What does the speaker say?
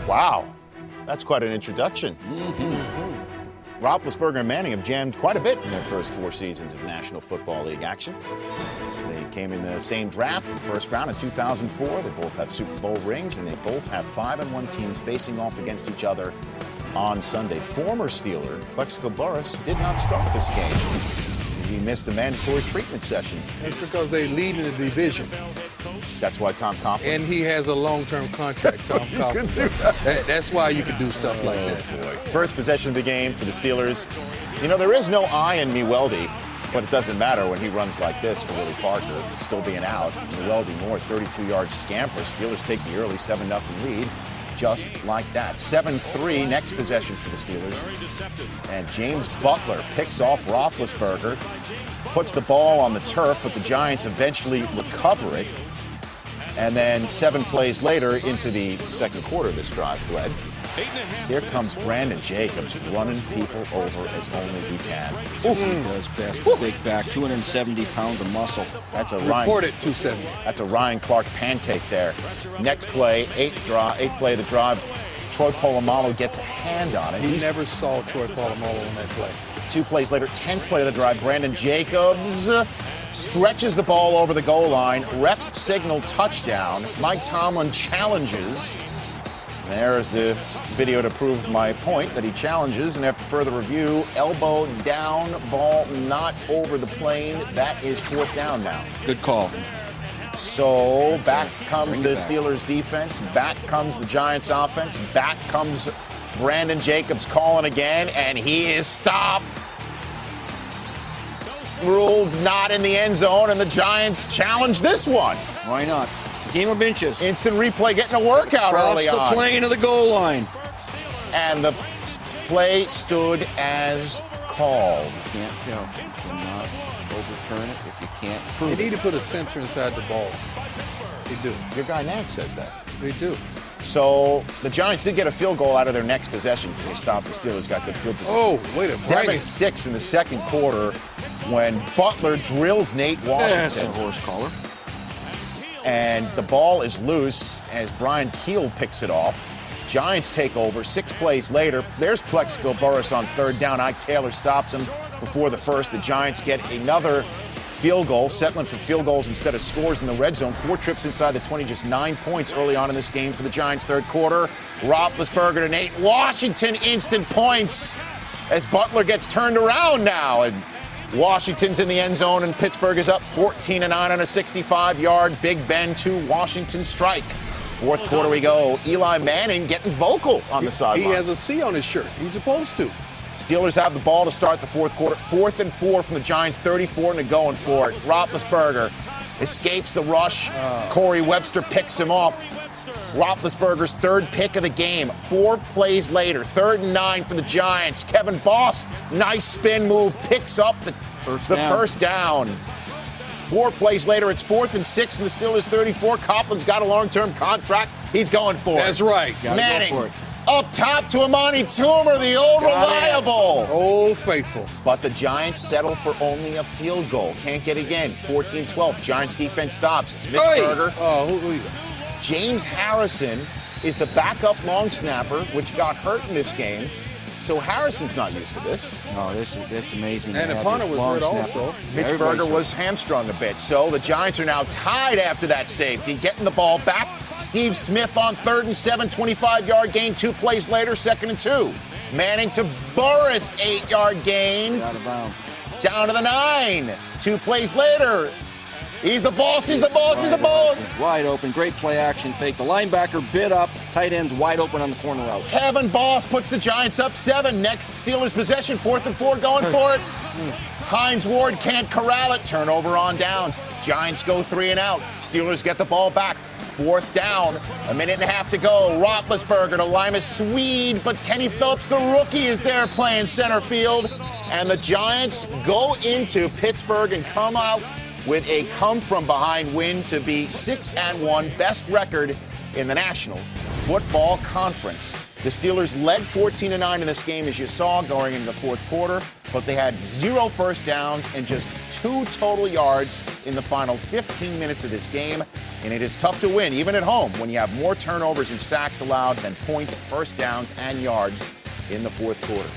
Wow, that's quite an introduction. Roethlisberger and Manning have jammed quite a bit in their first 4 seasons of National Football League action. So they came in the same draft in first round in 2004. They both have Super Bowl rings, and they both have 5-1 teams facing off against each other on Sunday. Former Steeler Plexico Burress did not start this game. He missed a mandatory treatment session. That's because they lead in the division. That's why Tom Coughlin. And he has a long-term contract, Tom Coughlin. That's why you can do stuff like that. First possession of the game for the Steelers. You know, there is no I in Meweldy, but it doesn't matter when he runs like this for Willie Parker, still being out. Meweldy Moore, 32-yard scamper. Steelers take the early 7-0 lead, just like that. 7-3, next possession for the Steelers. And James Butler picks off Roethlisberger, puts the ball on the turf, but the Giants eventually recover it. And then 7 plays later into the second quarter, this drive led. Here comes Brandon Jacobs running people over as only he can. He does best. Big back, 270 pounds of muscle. That's a Ryan. Reported 270. That's a Ryan Clark pancake there. Next play, eighth play of the drive. Troy Polamalu gets a hand on it. He never saw Troy Polamalu on that play. 2 plays later, 10th play of the drive. Brandon Jacobs stretches the ball over the goal line. Refs signal touchdown. Mike Tomlin challenges. There is the video to prove my point that he challenges, and after further review, elbow down, ball not over the plane. That is 4th down now. Good call. So back comes the Steelers defense, back comes the Giants offense, back comes Brandon Jacobs calling again, and he is stopped. Ruled not in the end zone, and the Giants challenge this one. Why not? Game of inches. Instant replay getting a workout early on. Across the plane of the goal line. And the play stood as called. You can't tell. You cannot overturn it if you can't prove They it. need to put a sensor inside the ball. They do. Your guy Nance says that. They do. So the Giants did get a field goal out of their next possession because they stopped the Steelers, got good field position. Oh, wait a minute. 7-6 in the second quarter when Butler drills Nate Washington. That's a horse collar. And the ball is loose as Brian Keel picks it off. Giants take over. 6 plays later, there's Plexico Burress on 3rd down. Ike Taylor stops him before the first. The Giants get another field goal, settling for field goals instead of scores in the red zone. 4 trips inside the 20, just 9 points early on in this game for the Giants' third quarter. Roethlisberger to Nate Washington, instant points as Butler gets turned around now. And Washington's in the end zone, and Pittsburgh is up 14-9 on a 65-yard Big Ben to Washington strike. Fourth quarter we go. Eli Manning getting vocal on the sidelines. He has a C on his shirt. He's supposed to. Steelers have the ball to start the fourth quarter. 4th and 4 from the Giants, 34 and going for it. Roethlisberger escapes the rush. Corey Webster picks him off. Roethlisberger's 3rd pick of the game. 4 plays later, 3rd and 9 for the Giants. Kevin Boss, nice spin move, picks up the first down. 4 plays later, it's 4th and 6 from the Steelers' 34. Coughlin's got a long-term contract. He's going for it. That's right. Manning up top to Amani Toomer, the old reliable. Oh, faithful. But the Giants settle for only a field goal. Can't get it again. 14-12. Giants defense stops. It's Mitch Berger. Oh, who James Harrison is the backup long snapper, which got hurt in this game. So Harrison's not used to this. No, that's amazing. And the punter was hurt also. Mitch Berger was hamstrung a bit. So the Giants are now tied after that safety, getting the ball back. Steve Smith on 3rd and 7, 25-yard gain. 2 plays later, 2nd and 2. Manning to Burress, 8-yard gain. Out of bounds. Down to the 9. 2 plays later. He's the boss, he's the boss, he's the boss. Wide open, great play action fake. The linebacker bid up, tight end's wide open on the corner route. Kevin Boss puts the Giants up 7. Next Steelers possession, 4th and 4 going for it. Hines Ward can't corral it. Turnover on downs. Giants go 3 and out. Steelers get the ball back. 4th down, 1.5 minutes to go. Roethlisberger to Limas Swede, but Kenny Phillips, the rookie, is there playing center field. And the Giants go into Pittsburgh and come out with a come-from-behind win to be 6-1, best record in the National Football Conference. The Steelers led 14-9 in this game, as you saw, going into the fourth quarter, but they had 0 first downs and just 2 total yards in the final 15 minutes of this game. And it is tough to win, even at home, when you have more turnovers and sacks allowed than points, first downs, and yards in the fourth quarter.